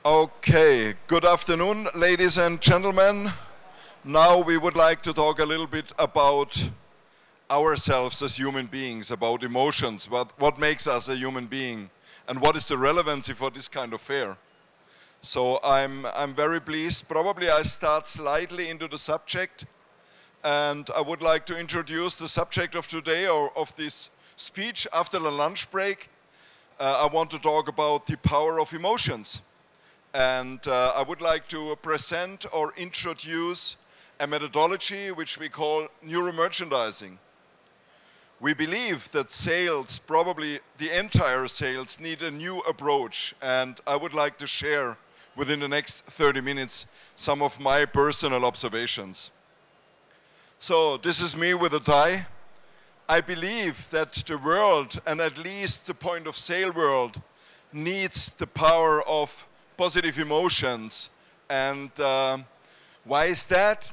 Okay, good afternoon, ladies and gentlemen. Now we would like to talk a little bit about ourselves as human beings, about emotions, what makes us a human being, and what is the relevancy for this kind of fair. So I'm very pleased. Probably I start slightly into the subject, and I would like to introduce the subject of today, or of this speech after the lunch break. I want to talk about the power of emotions. And I would like to present or introduce a methodology which we call neuromerchandising. We believe that sales, probably the entire sales, need a new approach, and I would like to share within the next 30 minutes some of my personal observations. So this is me with a tie. I believe that the world, and at least the point of sale world, needs the power of positive emotions. And why is that?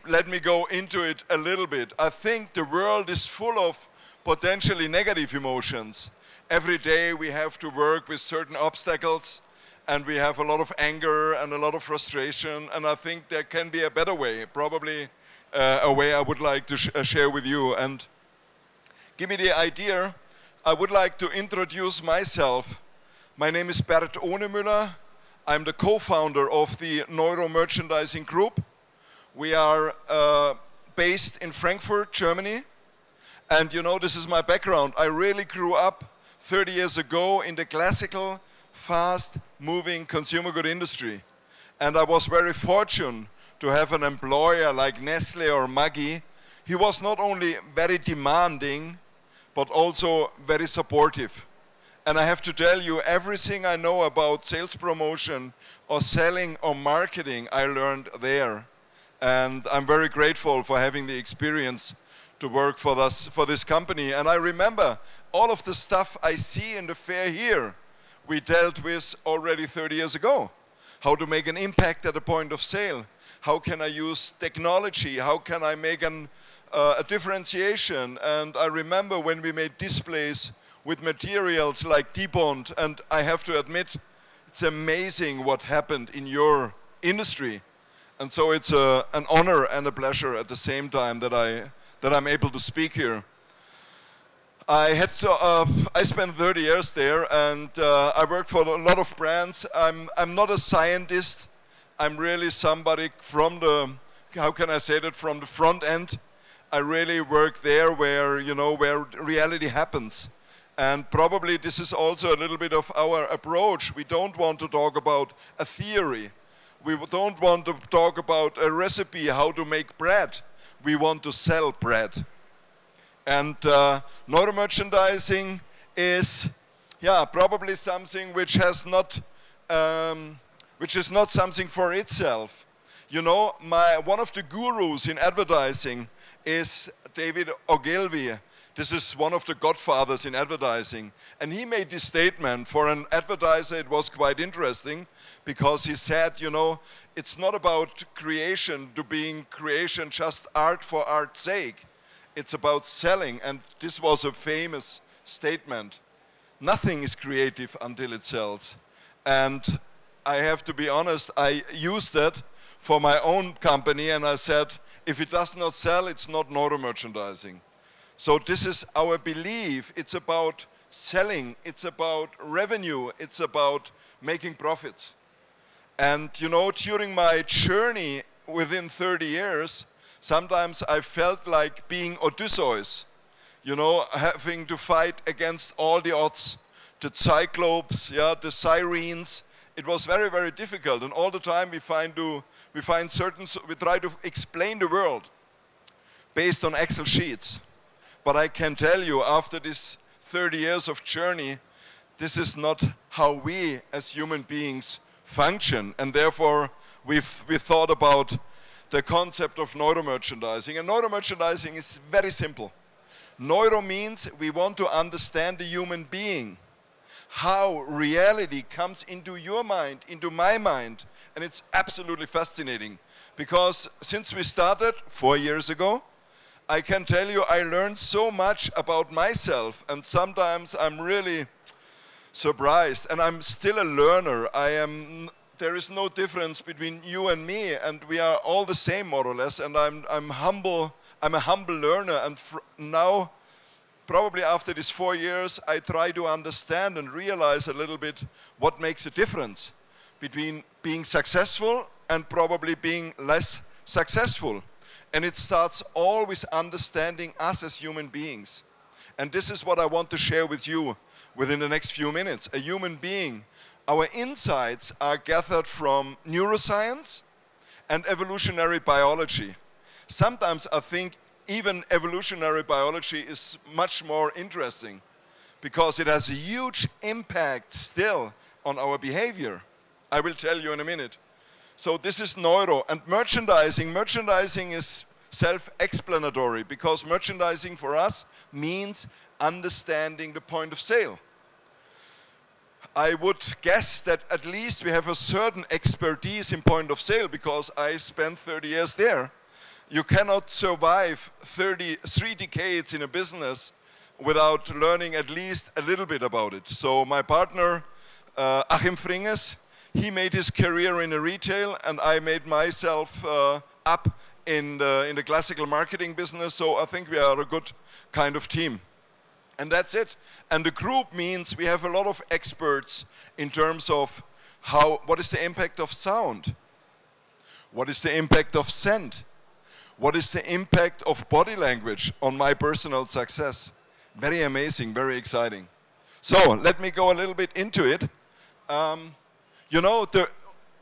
Let me go into it a little bit. I think the world is full of potentially negative emotions. Every day we have to work with certain obstacles, and we have a lot of anger and a lot of frustration, and I think there can be a better way, probably a way I would like to share with you. And give me the idea, I would like to introduce myself. My name is Bert Ohnemüller. I'm the co-founder of the Neuromerchandising Group. We are based in Frankfurt, Germany. And you know, this is my background. I really grew up 30 years ago in the classical, fast-moving consumer good industry. And I was very fortunate to have an employer like Nestle or Maggi. He was not only very demanding, but also very supportive. And I have to tell you, everything I know about sales promotion or selling or marketing, I learned there. And I'm very grateful for having the experience to work for this company. And I remember all of the stuff I see in the fair here, we dealt with already 30 years ago. How to make an impact at the point of sale. How can I use technology? How can I make a differentiation? And I remember when we made displays with materials like Debond, and I have to admit, it's amazing what happened in your industry. And so it's an honor and a pleasure at the same time that I'm able to speak here. I spent 30 years there, and I worked for a lot of brands. I'm not a scientist. I'm really somebody from the, how can I say that, from the front end. I really work there where, you know, where reality happens. And probably this is also a little bit of our approach. We don't want to talk about a theory. We don't want to talk about a recipe, how to make bread. We want to sell bread. And neuromerchandising is, yeah, probably something which is not something for itself. You know, one of the gurus in advertising is David Ogilvy. This is one of the godfathers in advertising. And he made this statement. For an advertiser, it was quite interesting, because he said, you know, it's not about creation to being creation just art for art's sake. It's about selling, and this was a famous statement. Nothing is creative until it sells. And I have to be honest, I used that for my own company, and I said, if it does not sell, it's not neuromerchandising. So this is our belief. It's about selling, it's about revenue, it's about making profits. And you know, during my journey within 30 years, sometimes I felt like being Odysseus, you know, having to fight against all the odds, the cyclopes, yeah, the sirens. It was very, very difficult, and all the time we try to explain the world based on Excel sheets. But I can tell you, after this 30 years of journey, this is not how we as human beings function. And therefore, we thought about the concept of neuromerchandising. And neuromerchandising is very simple. Neuro means we want to understand the human being, how reality comes into your mind, into my mind. And it's absolutely fascinating, because since we started 4 years ago, I can tell you I learned so much about myself, and sometimes I'm really surprised, and I'm still a learner. I am there is no difference between you and me, and we are all the same more or less, and I'm humble. I'm a humble learner, and now, probably after these 4 years, I try to understand and realize a little bit what makes a difference between being successful and probably being less successful. And it starts all with understanding us as human beings. And this is what I want to share with you within the next few minutes. A human being. Our insights are gathered from neuroscience and evolutionary biology. Sometimes I think even evolutionary biology is much more interesting because it has a huge impact still on our behavior. I will tell you in a minute. So this is neuro and merchandising. Merchandising is self-explanatory because merchandising for us means understanding the point of sale. I would guess that at least we have a certain expertise in point of sale because I spent 30 years there. You cannot survive 3 decades in a business without learning at least a little bit about it. So my partner, Achim Fringes, he made his career in retail, and I made myself up in the classical marketing business, so I think we are a good kind of team. And that's it. And the group means we have a lot of experts in terms of what is the impact of sound? What is the impact of scent? What is the impact of body language on my personal success? Very amazing, very exciting. So let me go a little bit into it. You know, the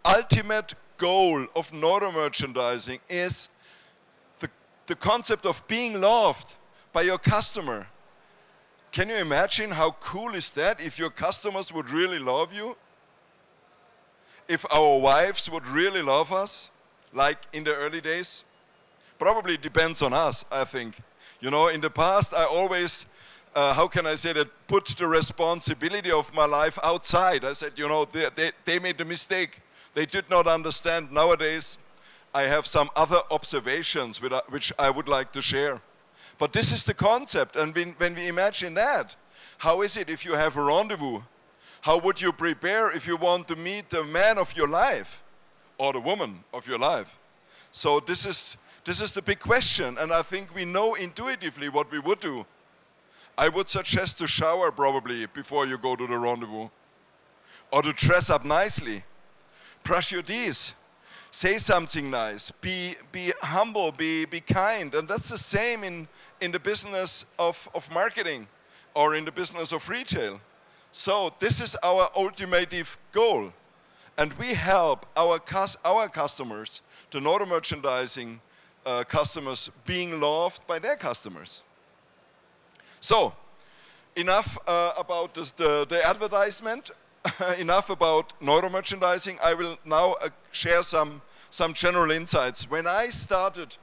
ultimate goal of neuromerchandising is the concept of being loved by your customer. Can you imagine how cool is that if your customers would really love you? If our wives would really love us, like in the early days? Probably depends on us, I think. You know, in the past I always, how can I say that, put the responsibility of my life outside. I said, you know, they made a mistake. They did not understand. Nowadays I have some other observations which I would like to share. But this is the concept, and when we imagine that, how is it if you have a rendezvous? How would you prepare if you want to meet the man of your life or the woman of your life? So this is the big question, and I think we know intuitively what we would do. I would suggest to shower probably before you go to the rendezvous, or to dress up nicely, brush your teeth, say something nice, be humble, be kind, and that's the same in the business of marketing or in the business of retail. So this is our ultimate goal, and we help our customers, the neuromerchandising customers, being loved by their customers. So enough about the advertisement. Enough about neuromerchandising. I will now share some general insights. When I started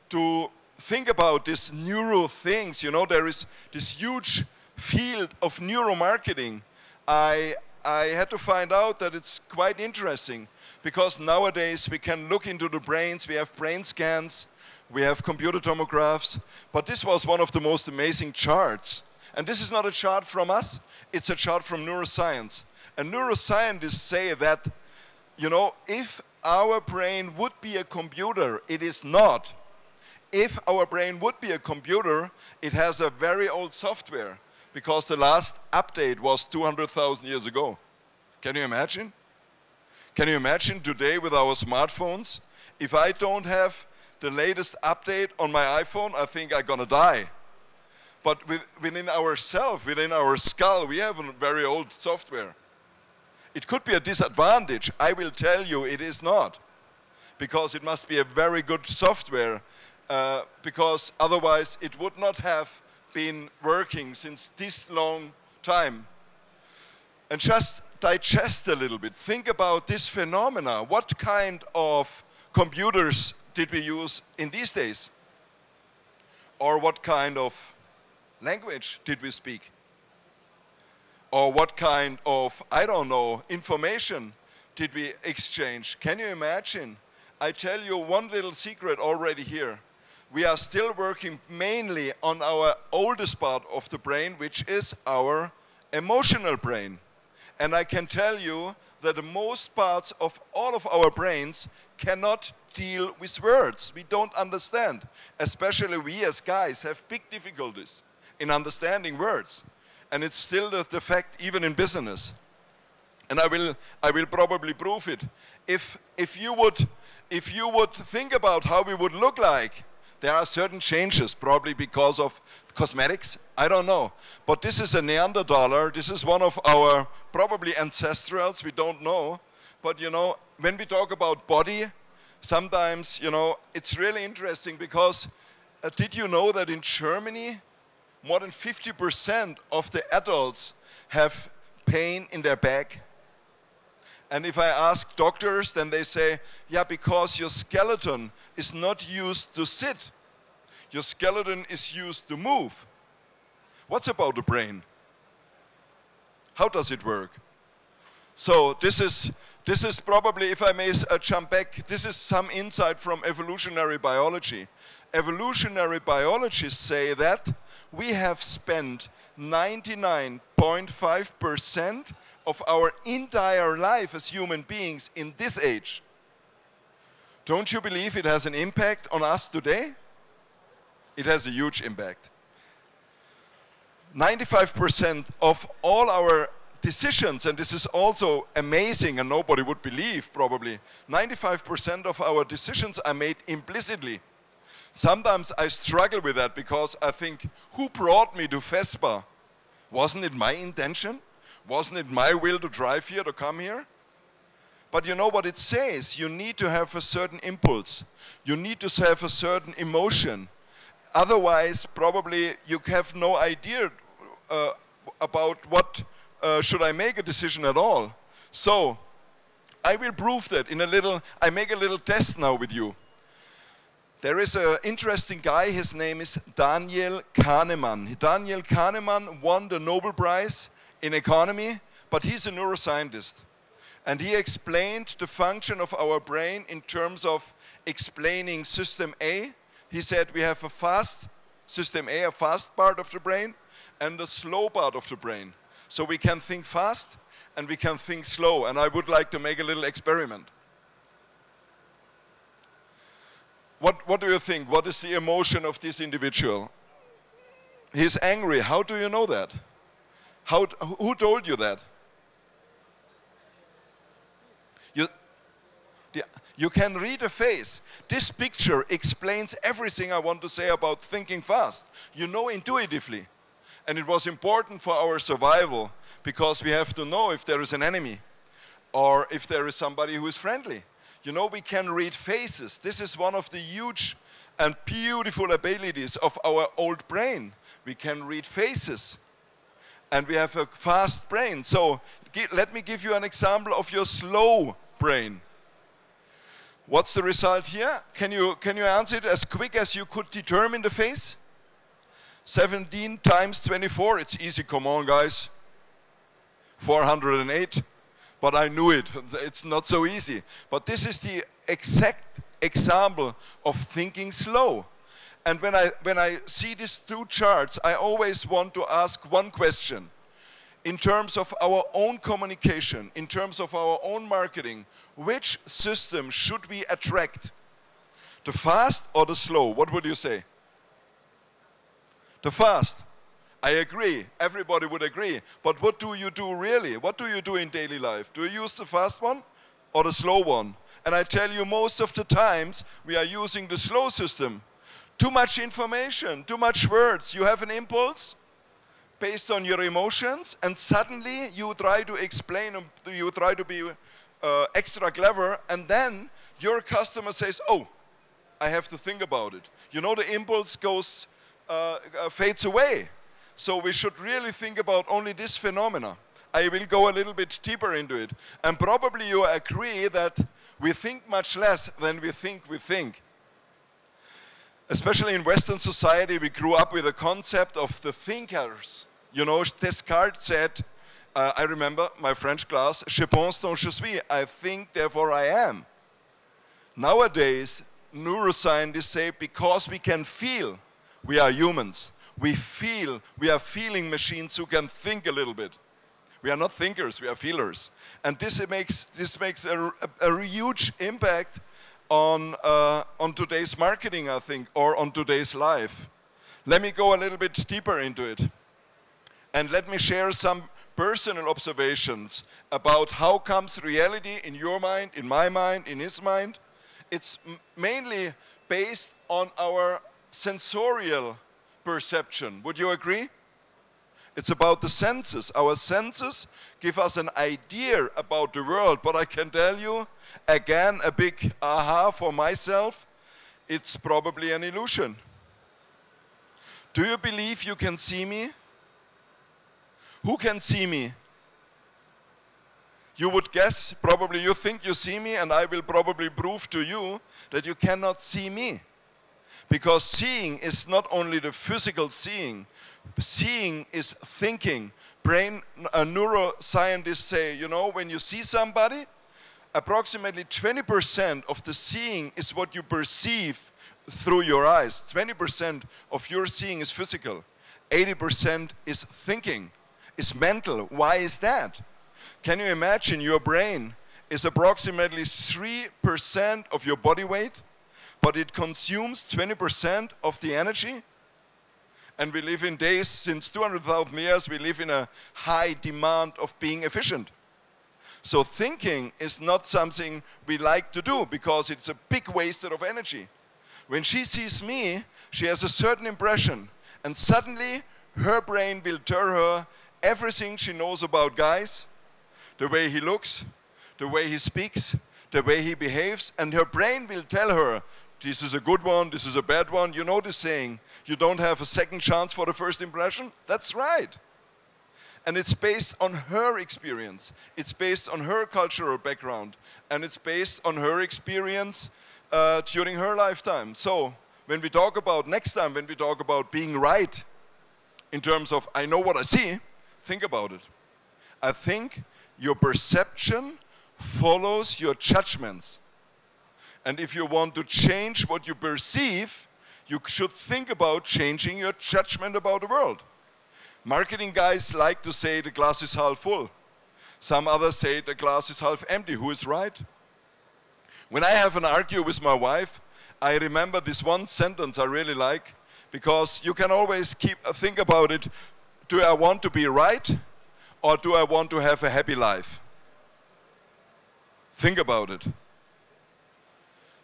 to think about these neuro things, you know, there is this huge field of neuromarketing. I had to find out that it's quite interesting because nowadays we can look into the brains, we have brain scans, we have computer tomographs, but this was one of the most amazing charts. And this is not a chart from us, it's a chart from neuroscience. And neuroscientists say that, you know, if our brain would be a computer, it is not. If our brain would be a computer, it has a very old software because the last update was 200,000 years ago. Can you imagine? Can you imagine today with our smartphones? If I don't have the latest update on my iPhone, I think I'm gonna die. But within ourselves, within our skull, we have a very old software. It could be a disadvantage. I will tell you it is not. Because it must be a very good software. Because otherwise it would not have been working since this long time. And just digest a little bit. Think about this phenomena. What kind of computers did we use in these days? Or what kind of language did we speak? Or what kind of, I don't know, information did we exchange? Can you imagine? I tell you one little secret already here. We are still working mainly on our oldest part of the brain, which is our emotional brain. And I can tell you that the most parts of all of our brains cannot deal with words. We don't understand. Especially we as guys have big difficulties in understanding words. And it's still the fact even in business. And I will probably prove it. If you would think about how we would look like, there are certain changes, probably because of cosmetics, I don't know. But this is a Neanderthaler, this is one of our probably ancestrals, we don't know. But you know, when we talk about body, sometimes, you know, it's really interesting because did you know that in Germany, more than 50% of the adults have pain in their back? And if I ask doctors, then they say, yeah, because your skeleton is not used to sit. Your skeleton is used to move. What's about the brain? How does it work? So this is probably, if I may jump back, this is some insight from evolutionary biology. Evolutionary biologists say that we have spent 99.5% of our entire life as human beings in this age. Don't you believe it has an impact on us today? It has a huge impact. 95% of all our decisions, and this is also amazing and nobody would believe probably, 95% of our decisions are made implicitly. Sometimes I struggle with that because I think, who brought me to FESPA? Wasn't it my intention? Wasn't it my will to drive here, to come here? But you know what it says? You need to have a certain impulse. You need to have a certain emotion. Otherwise, probably you have no idea about what should I make a decision at all. So, I will prove that in a little, I make a little test now with you. There is an interesting guy, his name is Daniel Kahneman. Daniel Kahneman won the Nobel Prize in economy, but he's a neuroscientist. And he explained the function of our brain in terms of explaining system A. He said we have a fast, system A, a fast part of the brain, and a slow part of the brain. So we can think fast and we can think slow. And I would like to make a little experiment. What do you think? What is the emotion of this individual? He's angry. How do you know that? Who told you that? You can read a face. This picture explains everything I want to say about thinking fast. You know intuitively. And it was important for our survival because we have to know if there is an enemy or if there is somebody who is friendly. You know, we can read faces. This is one of the huge and beautiful abilities of our old brain. We can read faces. And we have a fast brain. So let me give you an example of your slow brain. What's the result here? Can you answer it as quick as you could determine the face? 17 times 24, it's easy, come on guys. 408, but I knew it, it's not so easy. But this is the exact example of thinking slow. And when I see these two charts, I always want to ask one question. In terms of our own communication, in terms of our own marketing, which system should we attract? The fast or the slow? What would you say? The fast. I agree. Everybody would agree. But what do you do really? What do you do in daily life? Do you use the fast one or the slow one? And I tell you, most of the times we are using the slow system. Too much information, too much words. You have an impulse based on your emotions, and suddenly you try to explain, you try to be extra clever, and then your customer says, oh, I have to think about it. You know, the impulse goes, fades away. So we should really think about only this phenomena. I will go a little bit deeper into it. And probably you agree that we think much less than we think. Especially in Western society, we grew up with a concept of the thinkers. You know, Descartes said, I remember my French class, je pense donc je suis, I think, therefore I am. Nowadays, neuroscientists say because we can feel, we are humans. We feel, we are feeling machines who can think a little bit. We are not thinkers, we are feelers. And this makes a huge impact on today's marketing, I think, or on today's life. Let me go a little bit deeper into it. And let me share some personal observations about how comes reality in your mind, in my mind, in his mind. It's mainly based on our sensorial perception. Would you agree? It's about the senses. Our senses give us an idea about the world, but I can tell you, again, a big aha for myself, it's probably an illusion. Do you believe you can see me? Who can see me? You would guess, probably you think you see me, and I will probably prove to you that you cannot see me. Because seeing is not only the physical seeing. Seeing is thinking. Neuroscientists say, you know, when you see somebody, approximately 20% of the seeing is what you perceive through your eyes. 20% of your seeing is physical. 80% is thinking, is mental. Why is that? Can you imagine your brain is approximately 3% of your body weight, but it consumes 20% of the energy? And we live in days, since 200,000 years, we live in a high demand of being efficient. So thinking is not something we like to do because it's a big waster of energy. When she sees me, she has a certain impression, and suddenly her brain will tell her everything she knows about guys, the way he looks, the way he speaks, the way he behaves, and her brain will tell her, this is a good one, this is a bad one. You know the saying, you don't have a second chance for the first impression? That's right. And it's based on her experience. It's based on her cultural background. And it's based on her experience during her lifetime. So when we talk about, next time when we talk about being right, in terms of I know what I see, think about it. I think your perception follows your judgments. And if you want to change what you perceive, you should think about changing your judgment about the world. Marketing guys like to say the glass is half full. Some others say the glass is half empty. Who is right? When I have an argument with my wife, I remember this one sentence I really like, because you can always think about it. Do I want to be right, or do I want to have a happy life? Think about it.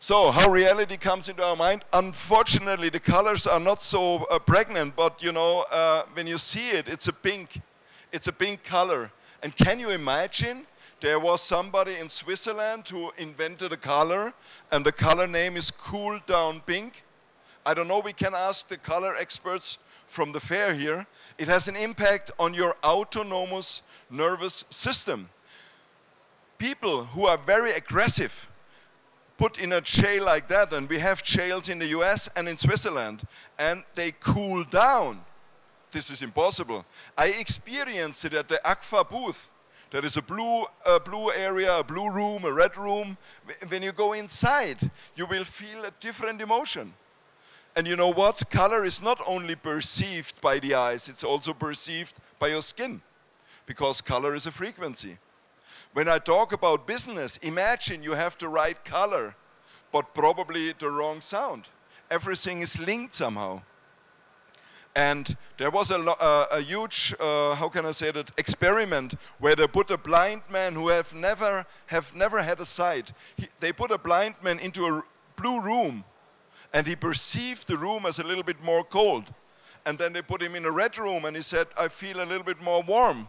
So, how reality comes into our mind? Unfortunately, the colors are not so pregnant, but you know, when you see it, it's a pink. It's a pink color. And can you imagine? There was somebody in Switzerland who invented a color, and the color name is Cool Down Pink. I don't know, we can ask the color experts from the fair here. It has an impact on your autonomous nervous system. People who are very aggressive, put in a jail like that, and we have jails in the US and in Switzerland, and they cool down. This is impossible. I experienced it at the AGFA booth. There is a blue area, a blue room, a red room. When you go inside, you will feel a different emotion. And you know what? Color is not only perceived by the eyes, it's also perceived by your skin, because color is a frequency. When I talk about business, imagine you have the right color, but probably the wrong sound. Everything is linked somehow. And there was a huge, how can I say that, experiment where they put a blind man who have never had a sight. They put a blind man into a blue room, and he perceived the room as a little bit more cold. And then they put him in a red room, and he said, I feel a little bit more warm.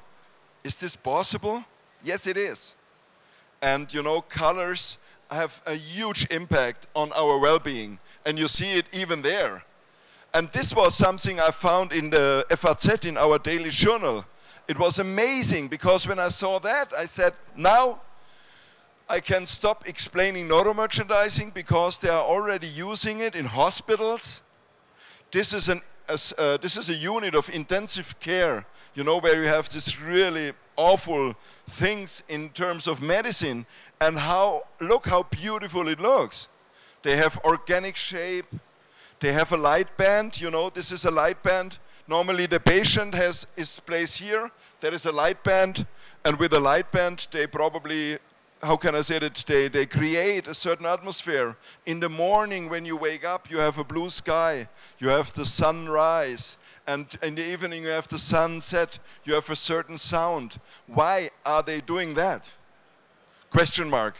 Is this possible? Yes, it is. And you know, colors have a huge impact on our well-being, and you see it even there. And this was something I found in the FAZ, in our daily journal. It was amazing, because when I saw that, I said, now I can stop explaining neuromerchandising, because they are already using it in hospitals. This is a unit of intensive care, you know, where you have this really awful things in terms of medicine, and look how beautiful it looks. They have organic shape. They have a light band, you know, this is a light band. Normally the patient is placed here. There is a light band, and with a light band they probably, how can I say it, they create a certain atmosphere. In the morning when you wake up, you have a blue sky, you have the sunrise, and in the evening you have the sunset, you have a certain sound. Why are they doing that? Question mark.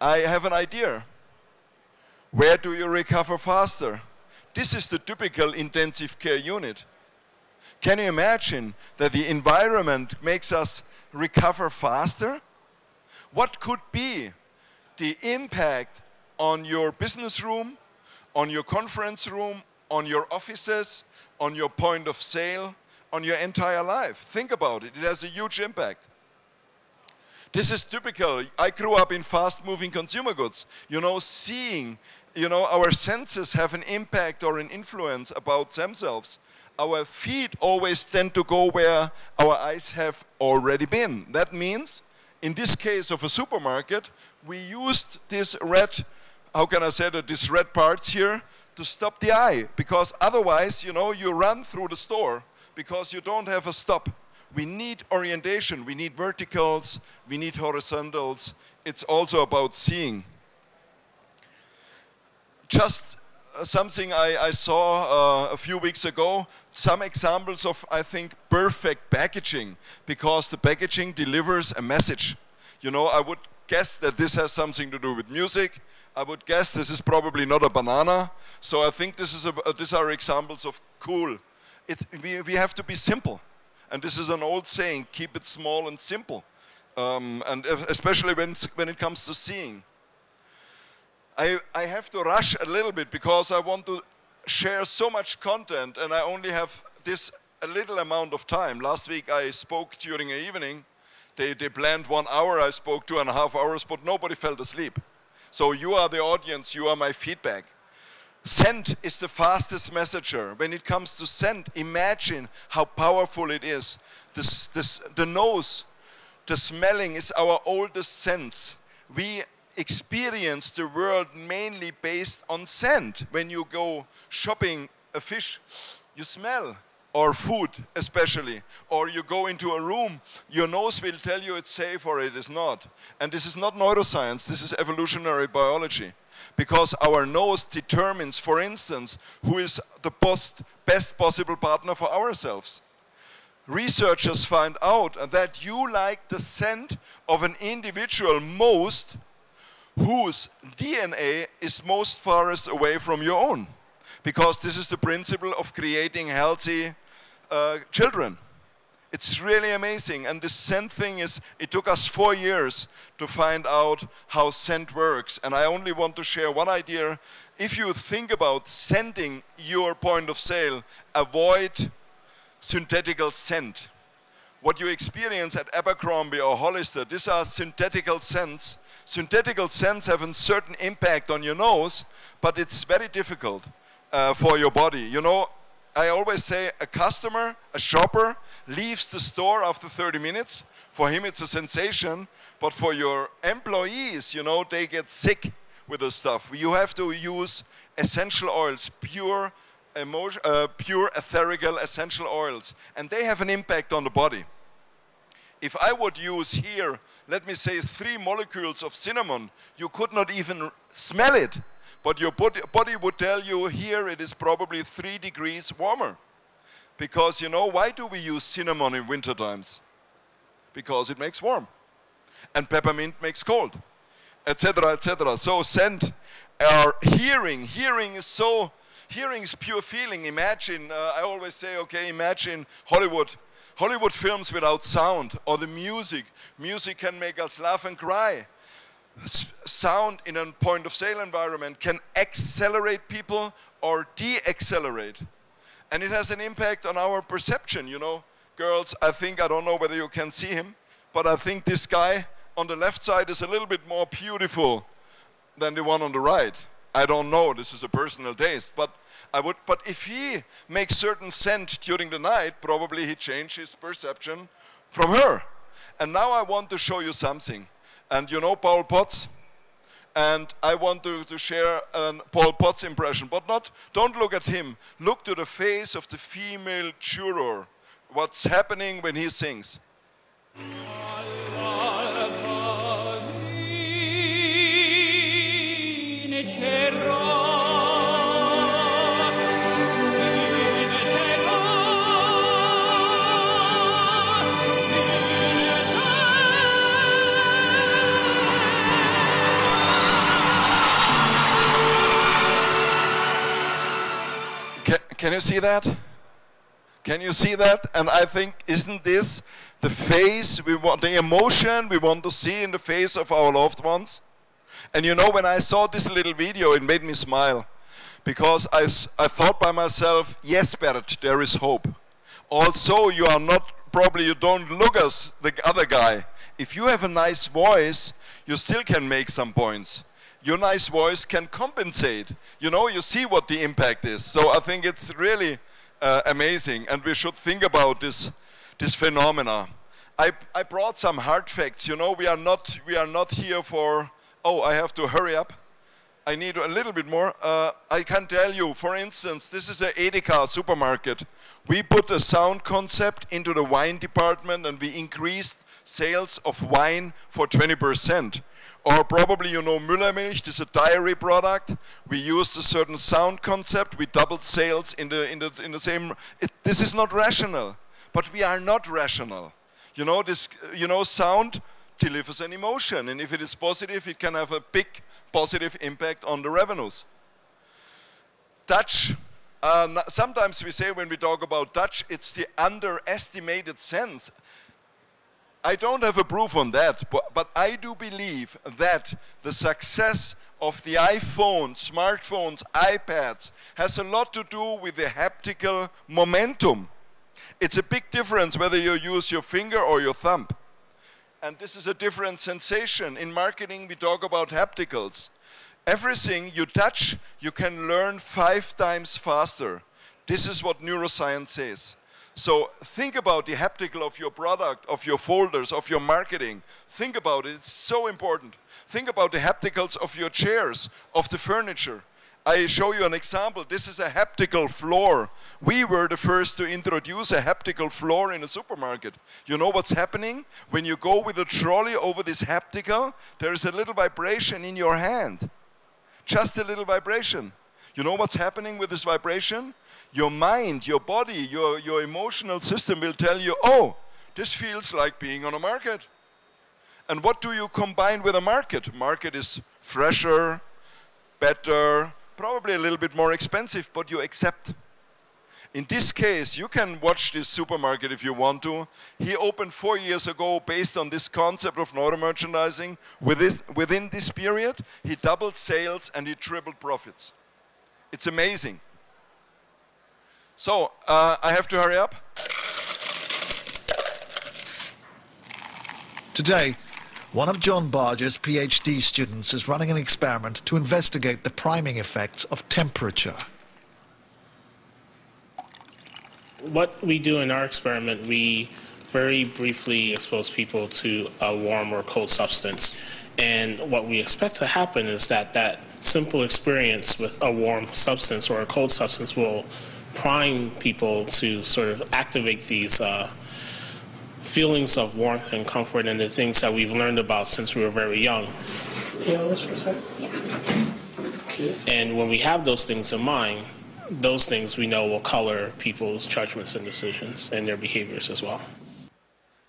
I have an idea. Where do you recover faster? This is the typical intensive care unit. Can you imagine that the environment makes us recover faster? What could be the impact on your business room, on your conference room, on your offices, on your point of sale, on your entire life? Think about it. It has a huge impact. This is typical. I grew up in fast-moving consumer goods. You know, seeing, you know, our senses have an impact or an influence about themselves. Our feet always tend to go where our eyes have already been. That means, in this case of a supermarket, we used this red, how can I say that, these red parts here to stop the eye. Because otherwise, you know, you run through the store because you don't have a stop. We need orientation, we need verticals, we need horizontals. It's also about seeing. Just something I saw a few weeks ago, some examples of, I think, perfect packaging, because the packaging delivers a message. You know, I would guess that this has something to do with music. I would guess this is probably not a banana. So I think these are examples of cool. We have to be simple. And this is an old saying, keep it small and simple. And especially when it comes to seeing. I have to rush a little bit because I want to share so much content and I only have a little amount of time. Last week I spoke during the evening. They planned 1 hour, I spoke 2.5 hours, but nobody fell asleep. So you are the audience, you are my feedback. Scent is the fastest messenger. When it comes to scent, imagine how powerful it is. The nose, the smelling is our oldest sense. We experience the world mainly based on scent. When you go shopping a fish, you smell, or food especially, or you go into a room, your nose will tell you it's safe or it is not. And this is not neuroscience, this is evolutionary biology. Because our nose determines, for instance, who is the best possible partner for ourselves. Researchers find out that you like the scent of an individual most whose DNA is most farthest away from your own. Because this is the principle of creating healthy children. It's really amazing. And this scent thing it took us 4 years to find out how scent works. And I only want to share one idea. If you think about scenting your point of sale, avoid synthetical scent. What you experience at Abercrombie or Hollister, these are synthetical scents. Synthetical scents have a certain impact on your nose, but it's very difficult for your body. You know, I always say a customer, a shopper, leaves the store after 30 minutes. For him it's a sensation, but for your employees, you know, they get sick with the stuff. You have to use essential oils, pure etherical essential oils, and they have an impact on the body. If I would use here, let me say 3 molecules of cinnamon, you could not even smell it. But your body would tell you here it is probably 3 degrees warmer. Because, you know, why do we use cinnamon in winter times? Because it makes warm. And peppermint makes cold, etc., etc. So scent, or hearing. Hearing is pure feeling. Imagine, I always say, okay, imagine Hollywood. Hollywood films without sound, or the music. Music can make us laugh and cry. Sound in a point of sale environment can accelerate people or de-accelerate. And it has an impact on our perception, you know. Girls, I don't know whether you can see him, but I think this guy on the left side is a little bit more beautiful than the one on the right. I don't know, this is a personal taste, but if he makes certain scent during the night, probably he changed his perception from her. And now I want to show you something. And you know Paul Potts? And I want to share Paul Potts' impression, but don't look at him. Look to the face of the female juror. What's happening when he sings? Can you see that? Can you see that? And I think, isn't this the face we want, the emotion we want to see in the face of our loved ones? And you know, when I saw this little video, it made me smile. Because I thought by myself, yes, Bert, there is hope. Also, you are not, probably you don't look as the other guy. If you have a nice voice, you still can make some points. Your nice voice can compensate. You know, you see what the impact is. So I think it's really amazing, and we should think about this phenomena. I brought some hard facts. You know, we are not here for, oh, I have to hurry up. I need a little bit more. I can tell you, for instance, this is an Edeka supermarket. We put a sound concept into the wine department, and we increased sales of wine for 20%. Or probably you know Müllermilch, this is a dairy product. We used a certain sound concept. We doubled sales in the same. This is not rational, but we are not rational. You know this. You know, sound delivers an emotion, and if it is positive, it can have a big positive impact on the revenues. Touch. Sometimes we say when we talk about touch, it's the underestimated sense. I don't have a proof on that, but I do believe that the success of the iPhone, smartphones, iPads has a lot to do with the haptical momentum. It's a big difference whether you use your finger or your thumb. And this is a different sensation. In marketing, we talk about hapticals. Everything you touch, you can learn 5 times faster. This is what neuroscience says. So think about the haptical of your product, of your folders, of your marketing. Think about it, it's so important. Think about the hapticals of your chairs, of the furniture. I show you an example. This is a haptical floor. We were the first to introduce a haptical floor in a supermarket. You know what's happening? When you go with a trolley over this haptical, there is a little vibration in your hand. Just a little vibration. You know what's happening with this vibration? Your mind, your body, your emotional system will tell you, oh, this feels like being on a market. And what do you combine with a market? Market is fresher, better, probably a little bit more expensive, but you accept. In this case, you can watch this supermarket if you want to. He opened 4 years ago based on this concept of neuromerchandising. Within this period, he doubled sales and he tripled profits. It's amazing. So, I have to hurry up. Today, one of John Barger's PhD students is running an experiment to investigate the priming effects of temperature. What we do in our experiment, we very briefly expose people to a warm or cold substance. And what we expect to happen is that that simple experience with a warm substance or a cold substance will prime people to sort of activate these feelings of warmth and comfort and the things that we've learned about since we were very young. And when we have those things in mind, those things we know will color people's judgments and decisions and their behaviors as well.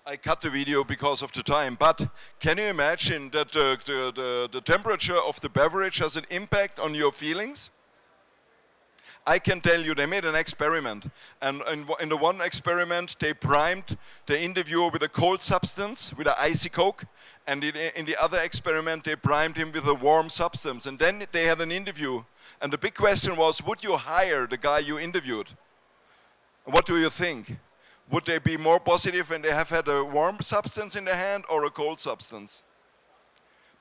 I cut the video because of the time, but can you imagine that the temperature of the beverage has an impact on your feelings? I can tell you, they made an experiment, and in the one experiment, they primed the interviewer with a cold substance, with an icy Coke, and in the other experiment, they primed him with a warm substance, and then they had an interview, and the big question was, would you hire the guy you interviewed? What do you think? Would they be more positive when they have had a warm substance in their hand or a cold substance?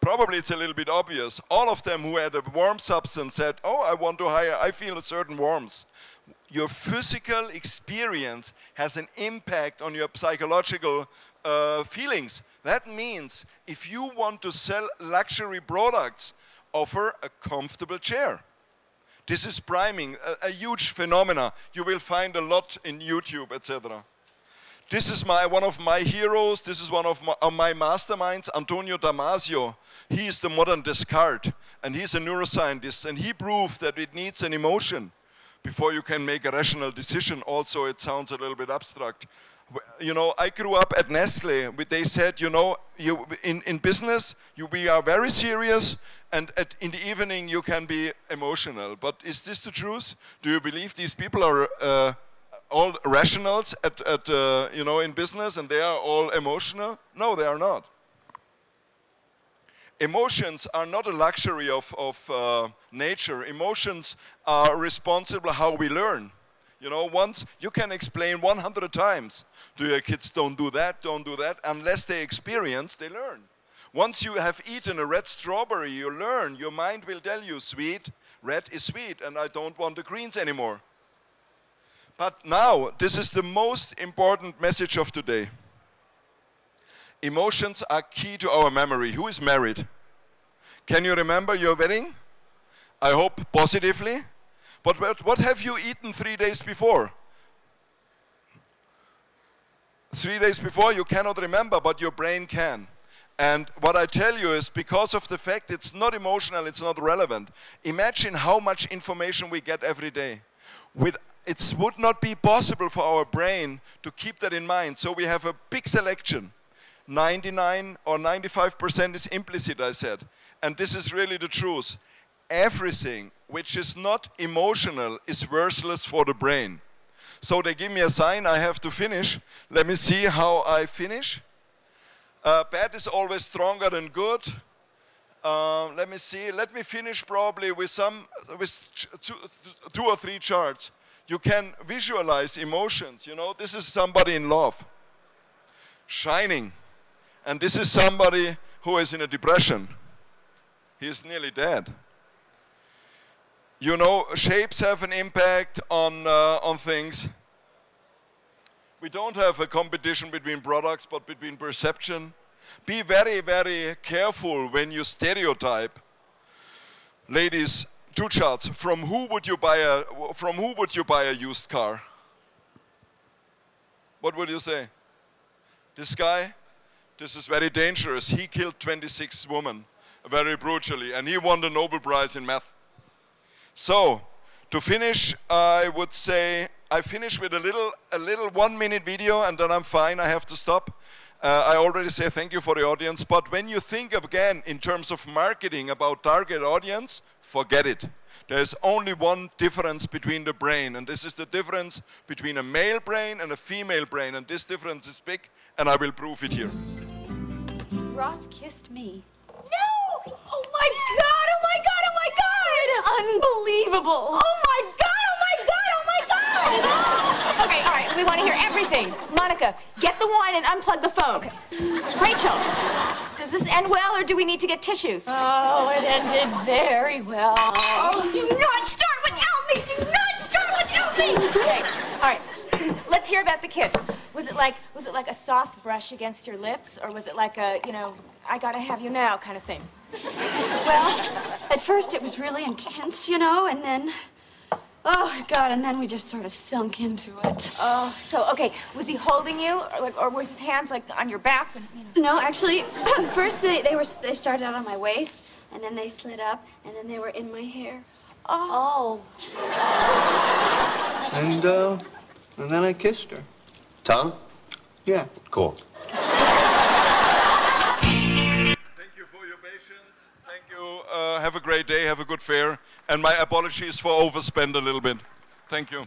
probably it's a little bit obvious. All of them who had a warm substance said, oh, I feel a certain warmth. Your physical experience has an impact on your psychological feelings. That means if you want to sell luxury products, offer a comfortable chair. This is priming, a huge phenomena. You will find a lot in YouTube, etc. This is one of my heroes. This is one of my masterminds, Antonio Damasio. He is the modern Descartes, and he's a neuroscientist, and he proved that it needs an emotion before you can make a rational decision. Also, it sounds a little bit abstract. You know, I grew up at Nestle. They said, you know, in business, we are very serious, and in the evening you can be emotional. But is this the truth? Do you believe these people are all rationals you know, in business, and they are all emotional? No, they are not. Emotions are not a luxury of nature. Emotions are responsible how we learn. You know, once you can explain 100 times to your kids, don't do that, unless they experience, they learn. Once you have eaten a red strawberry, you learn. Your mind will tell you, sweet, red is sweet, and I don't want the greens anymore. But now, this is the most important message of today. Emotions are key to our memory. Who is married? Can you remember your wedding? I hope positively. But what have you eaten 3 days before? 3 days before you cannot remember, but your brain can. And what I tell you is because of the fact it's not emotional, it's not relevant. Imagine how much information we get every day. It would not be possible for our brain to keep that in mind. So we have a big selection. 99 or 95% is implicit, I said. And this is really the truth. Everything which is not emotional is worthless for the brain. So they give me a sign, I have to finish. Let me see how I finish. Bad is always stronger than good. Let me see, let me finish probably with two or three charts. You can visualize emotions, you know, this is somebody in love, shining. And this is somebody who is in a depression. He is nearly dead. You know, shapes have an impact on things. We don't have a competition between products, but between perception. Be very, very careful when you stereotype. Ladies, two charts. From who would you buy a used car? What would you say? This guy? This is very dangerous. He killed 26 women very brutally, and he won the Nobel Prize in math. So, to finish, I would say, I finish with a little 1 minute video, and then I'm fine, I have to stop. I already say thank you for the audience, but when you think again in terms of marketing about target audience, forget it. There's only one difference between the brain, and this is the difference between a male brain and a female brain, and this difference is big, and I will prove it here. Ross kissed me. No! Oh my God! Oh my God! Oh my God! It's unbelievable. Oh my God! Oh my God! Oh my God! Okay, all right, we want to hear everything. Monica, get the wine and unplug the phone. Okay. Rachel, does this end well, or do we need to get tissues? Oh, it ended very well. Oh, do not start without me! Do not start without me! Okay, all right. Let's hear about the kiss. Was it like a soft brush against your lips, or was it like a, you know, I gotta have you now kind of thing? Well, at first it was really intense, you know, and then, oh God, and then we just sort of sunk into it. Oh, so, okay, was he holding you, or was his hands like on your back? And, you know? No, actually, first they started out on my waist, and then they slid up, and then they were in my hair. Oh. And then I kissed her. Tongue? Yeah. Cool. Thank you for your patience. Thank you. Have a great day. Have a good fair. And my apologies for overspend a little bit. Thank you.